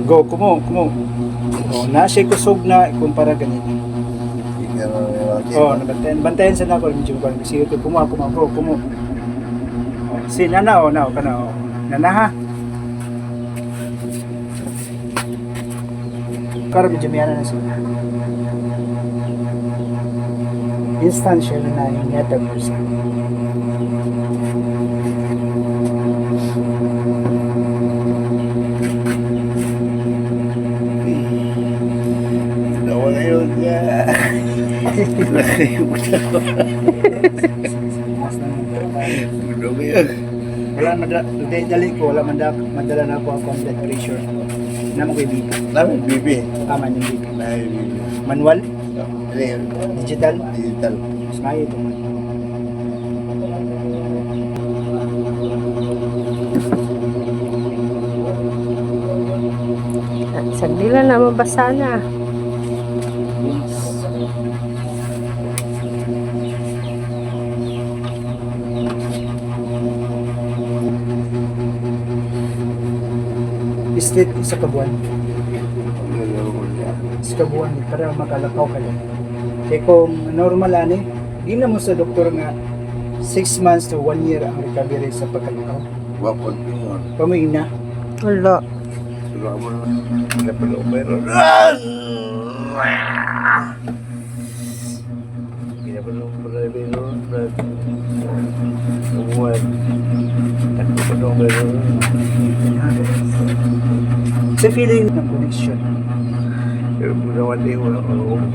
Go, kumo. Oh, na siya kusog na ikumpara ganito. Oh, bantayan sa nako medyo ko sige ko kumo go kumo. Oh, si nana kana oh. Nana ha. Karo medyo miana na siya. Instant siya na yung netag mo siya. Wala dali ko, wala madala na ako ang blood pressure. Naman ko yung BP. Namin, bibi. Tama yung BP. Namin, bibi. Manual? Digital. Mas kaya ito. Sagdi lang na mabasa na. State sa kabuan. Sa kabuan para makalakaw ka lang. Kaya kung normal ani, di na mo sa doktor nga 6 months to 1 year ang recovery sa pagkalakaw. Wapon pingon. Pamuin na. Wala. Sulo mo na. Napalo pero. Pinapalo pero. Umuwan. Napalo pero. Sa feeling ng connection. Pero bunawan din mo.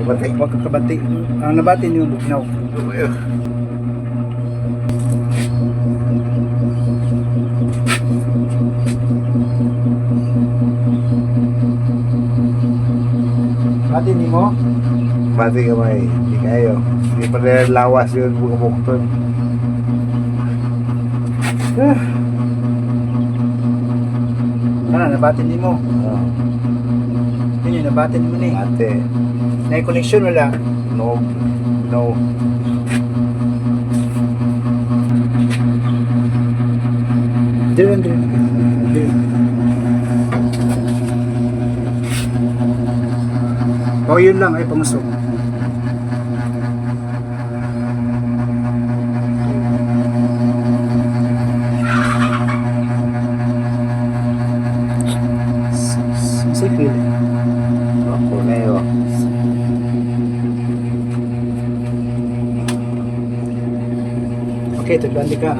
Kabatay. Huwag kakabati. Ang nabati niyo bugnaw. Bati ni mo? Mati ka may. Hindi kayo. Hindi pa rin lawas yun. Bukton. Nabati ni mo. Yun yung nabati mo ni. Mati. Na connection wala. No. Diyan. O yun lang ay pamusok. Sige. Ako na yun. Okay, taglandi ka.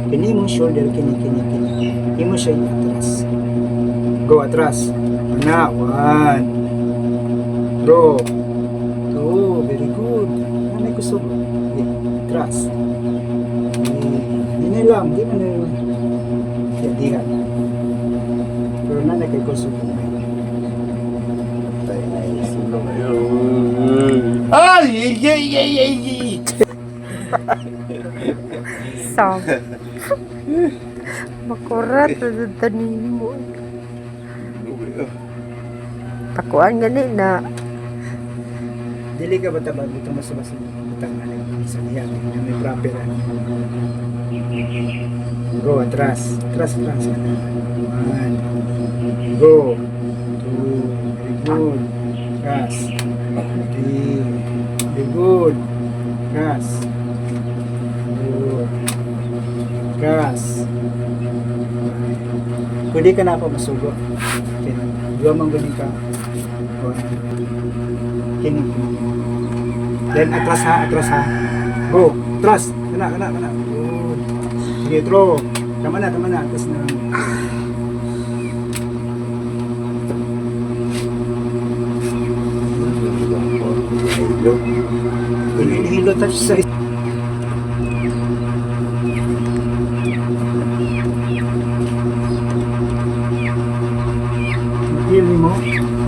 Kini mo shoulder, kini. Kini mo siya atras. Go atras. Na, 1. Go. 2, very good. May kusog. Okay, atras. Hindi lang, di mo na yun. Dihan. Pero na kay kusog. Ay! Sam. Makurat na tanin mo. Takuan gani na. Dili ka ba tabag ito mas utang na sa niya may proper. Go atras. 1. Go. 2. Very good. Gas. 3. Very good. Gas. Gas. Pwede ka na pa masugo. Okay. Dua mang gani ka. Kini. Then atras ha. Go. Atras. Kana. Good. Sige, throw. Tama na. Atras na. Hilo touch sa feel mo?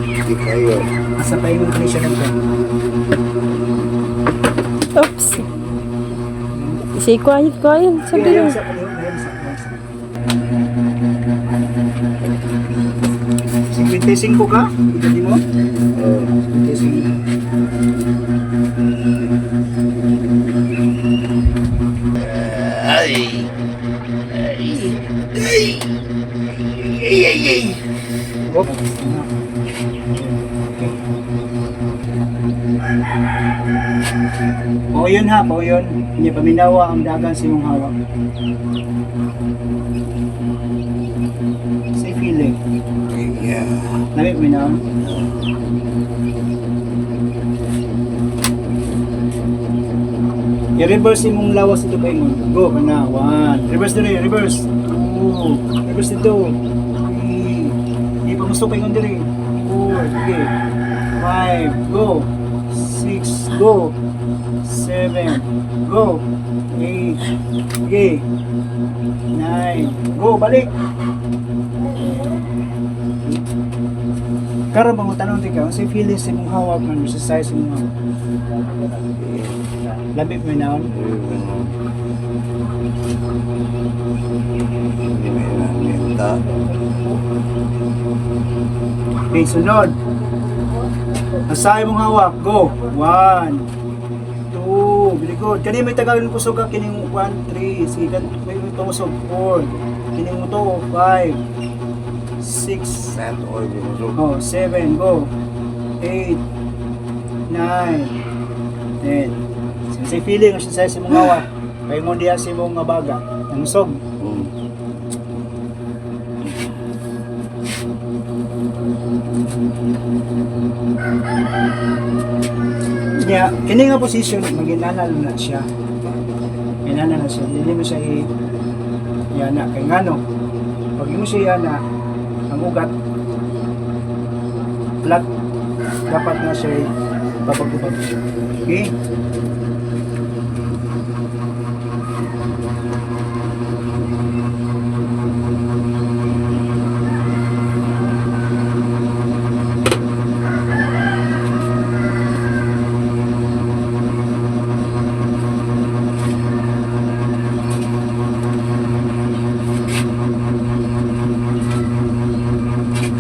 Hindi kayo. Asa pa yung connection ng pen? Oops. Say quiet. Sabi Ayan lang. sa. 55 ka? Hindi mo? 55. Ay! Op. O yun ha, po yun. Hindi paminawa ang dagan sa iyong hawak. Say feeling. Yeah. Lamig mo na. I-reverse imong lawas ito paingon. Go, kana. 1. Reverse dito, reverse. 2. Reverse dito. 3. Ipamusto paingon dito. 4. Sige. 5. Go. 6. Go. 7. Go. 8. Sige. 9. Go, balik. Karon bang tanong din ka, sa feeling sa imong hawak man sa size imong hawak. Labit mo na on. Minta. Okay, sunod. Asa imong hawak, go. 1 2, very good. Kani may tagalon kusog ka kining 1 3, sige kan may tusog 4. Kining mo to 5 6 Sand oil binusog. Oh, 7, go. 8, 9, 10. Sa feeling, sa size mong hawak. Kaya mo diya si mong baga. Ang usog. Kaya, kini nga position, maginanal na siya. Maginanal na siya. Hindi mo siya i-yana. Kaya nga no, pag mo siya yana, ang ugat, flat, dapat na siya babag-ubag. Okay?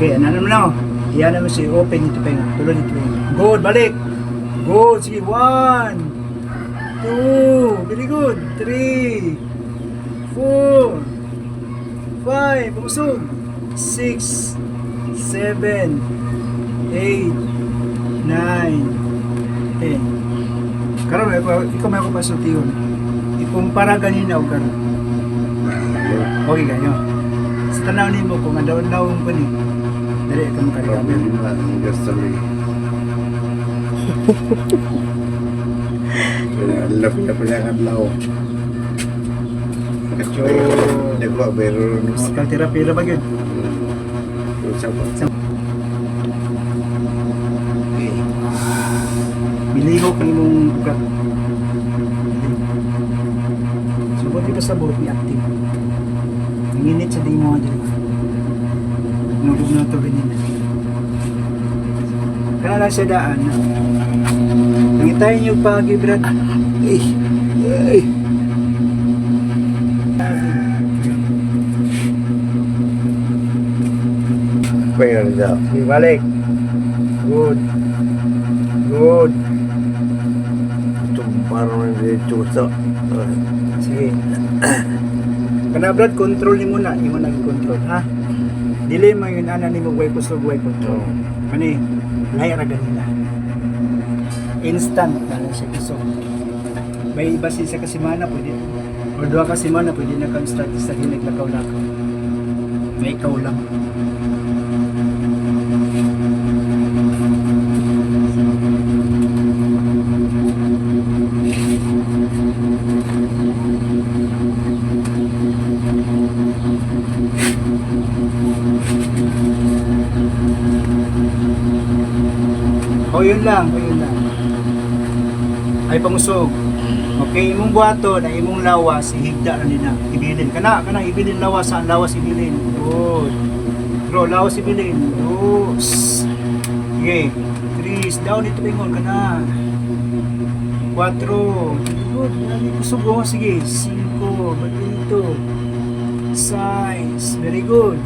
Okay, ano naman ako? Iyan naman siya, open ito pa yung tulad ito. Good, balik! Good, sige, 1 2, very good, 3 4 5, pumusog 6 7 8 9 10. Karon ikaw may ako pasultiyon. Ikumpara ganina o karon. Okay ganyo. Sa tanaw nimo kung andaw-andaw ko ni. Dali ka makarami. Alam na pala ang adlaw. So, Nagwa pero physical therapy ra ba gyud? Biliho ka imong ugat. So, buti pa sa buhat ni active. Nanginit sa di mo dyan. Nulog na ito ganyan. Kaya lang siya daan. Nangitain niyo pa, Brad. Ay. Pwede rin daw. Sige, balik. Good. Good. Parang hindi chusa. Sige. Kana Brad, control ni muna. Imo nag-control, ha? Dili mo yun, ana ni mo way kusog, way control. Kani, lahi ra ganina. Instant na lang siya kusog. May iba siya ka semana, pwede. O 2 ka semana, pwede na kang start sa hinig lakaw-lakaw. May ikaw lang. O yun lang. Ay pangusog. Okay, imong buhato na imong lawas, ihigda na nina. Ibilin. Kana ibilin lawas, ang lawas ibilin. Good. Bro, lawas ibilin. Good. Okay. 3, down ito pingon kana. 4. Good. Kusog mo, sige. 5, balik dito. 6, very good.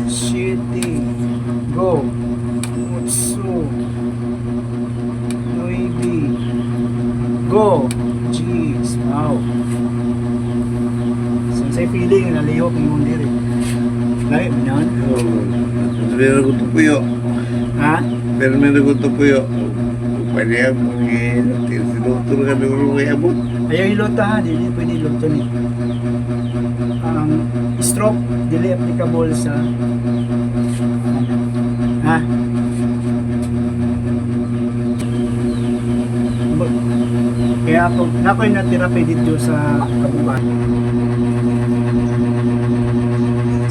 7, go. 8, 9, go. Jeez, wow. Sensei feeling na lihok ng mundi rin. Lahi, manon. Meron ko ito puyo. Ha? Pero meron ko ito puyo. Pwede yan. Sinuturo ka dulu kaya mo. Ayaw ilota ha, dili pwede ilota ni. Stroke, dili applicable sa ha? Kaya ako, nako'y na-therapy dito sa kabuban.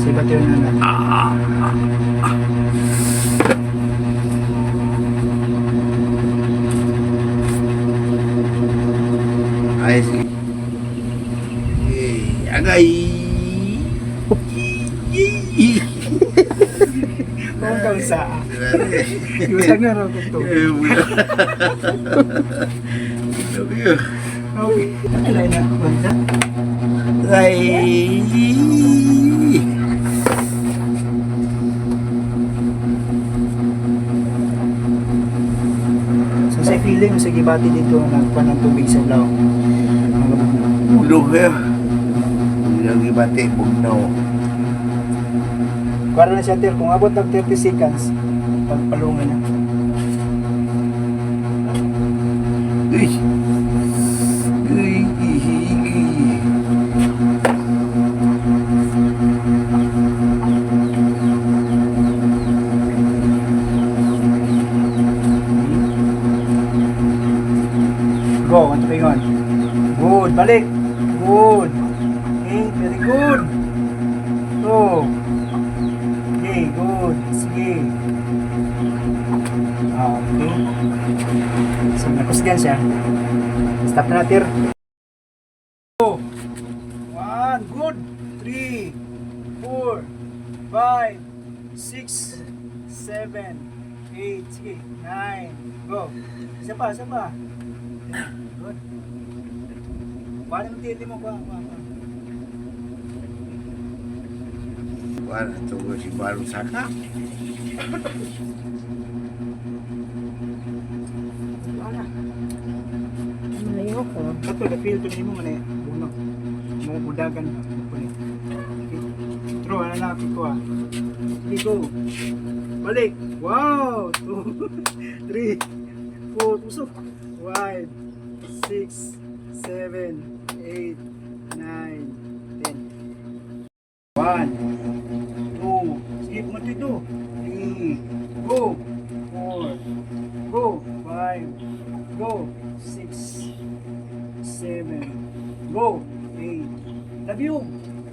Sa iba't yun na Ay, sige. Agay. kung kausa. Iwasag na raw kung to. Okay. Alay na, banda. Ay. So sa feeling, sa gibati dito, nagpan ng tubig sa law. Ulo kaya. Lagi batik bugnaw. Para na siya, Ter, kung abot ng 30 seconds, pagpalungan na. Uy. Uy. Go, ang tupingon. Good, balik. Good. Okay, very good. Go. Okay, good. Sige. Okay. So, nakusgan siya. Stop na natin. Go. 1, good. 3, 4, 5, 6, 7, 8, sige. 9, go. Isa pa, isa pa. Good. Paano mo tili mo ba? Wala ito si Barong Saka. Wala. Ayoko. Ito, na-feel ko na mo man eh. Uno. Mga budagan. Okay. True, ano na ko ah. Sige, go. Balik. Wow! 2, 3, 4, tusok. 5, 6, 7, 8, 9, 10. 1, 2, sige, pumunta ito. 3, go. 4, go. 5, go. 6, 7, go. 8, labyog.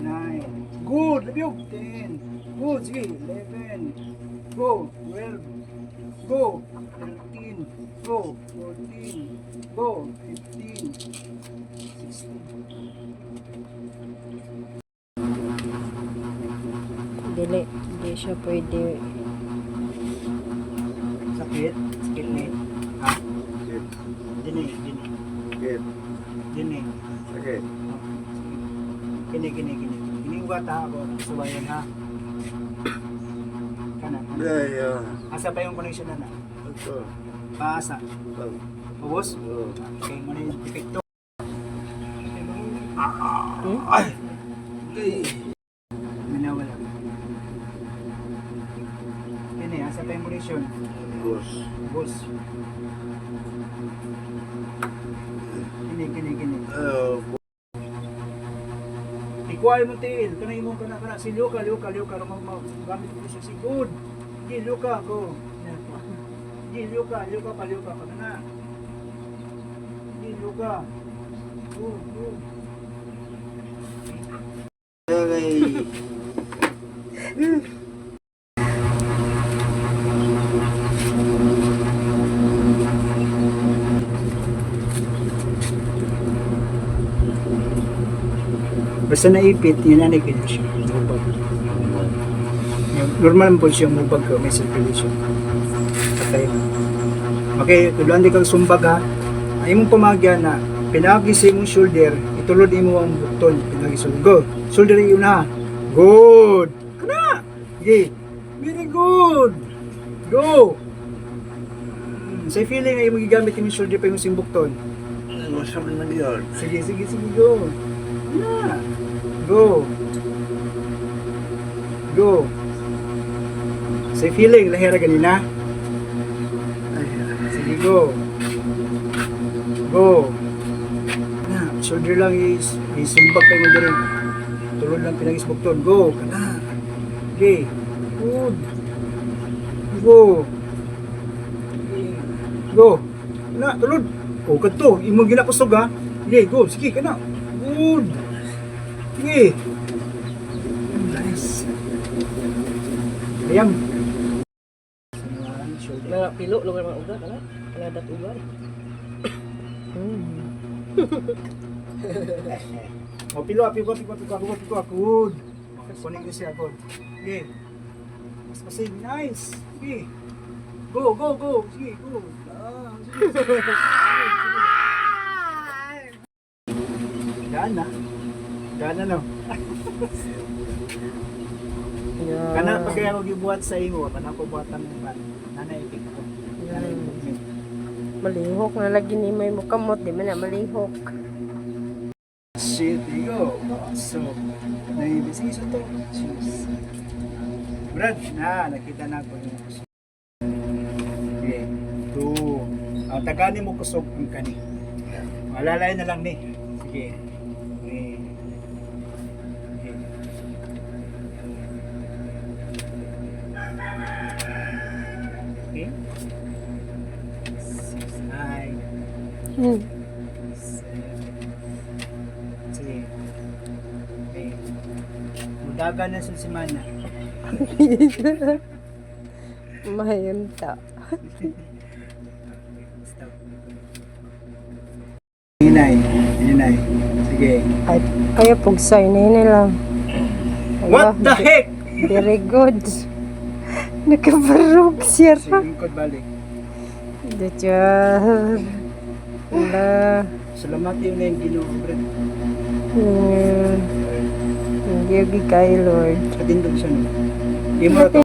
9, good, labyog. 10, good, sige. 11, go. 12, go. 13, go. 14, go. 15, 16. Dili. Hindi siya pwede. Sakit? Sakit na eh. Ha? Sakit. Dini. Sakit. Dini. Sakit. Kini. Kini bata ako. Subayan ha. Kana. Ay, Asa pa yung connection na na? ito. Paasa. Ito. Ubus? Oh. Okay, muna yung epekto. Ay. Ay. Minawala. Kini, asa pa yung connection? Bos. Ubus. Kini. Ikuhay mo tail, kanay mo kana si Luka gamit mo siya si good. Di Luka ko. Di Luka pa kana. Di Luka. Good. Ay. Basta naipit, yun na kayo siya. Mubag. Normal po siya mubag ko, may circulation. Patay na. Okay, tuloan di kang sumbag ha. Ay mong pamagya na pinagis mong shoulder, itulod mo ang bukton. Pinagis mo. Go. Shoulder yun ha. Good. Kana. Okay. Very good. Go. Sa feeling ay magigamit yung shoulder pa yung simbukton. Masama na yun. Sige, go. Yeah. Go. go. Say feeling, lahira ganina. Sige, go. Go. Na, shoulder lang isumbag kayo mo din. Tulod lang pinag-isbukton. Go. Kana. Okay. Good. Go. Go. Kana, tulod. O, kadto. Imong ginakusog ha. Okay, go. Sige, kana. Good. Sige. Nice. Ayam. Shoulder. Mga pilo, lugar mga ugat, ano? Kanadat ugat. O, pilo, piko. Good. Kunin ko siya, good. Okay. Mas pasig. Nice. Okay. Go. Sige, go. Sige. Gana. Gana no. Yeah. Kana pag kaya ko gibuhat sa imo, kana ko buhatan ng ban. Nanay ipik ko. Nanay ipik. Malihok na lagi ni may mukamot, di man na malihok. Shit, go. So, naibig. Sige, so to. Cheers. Brad, nakita na ko yun. Okay. Two. Ang tagani mo kusog ang kani. Malalay na lang ni. Sige. Okay. Okay. Okay. 6, 9, Hmm. 7. Sige. Okay. Mudaga na sa simana. Mahayunta. Stop. Hinay. Sige. Ay, kaya pugsay na yun lang. What the heck? Very good. Nakabarog siya. Sige, lingkod balik. Dutya. Wala. Salamat yun na yung Ginoo, Brad. Hindi kay Lord. Katindog siya no. Di mo na to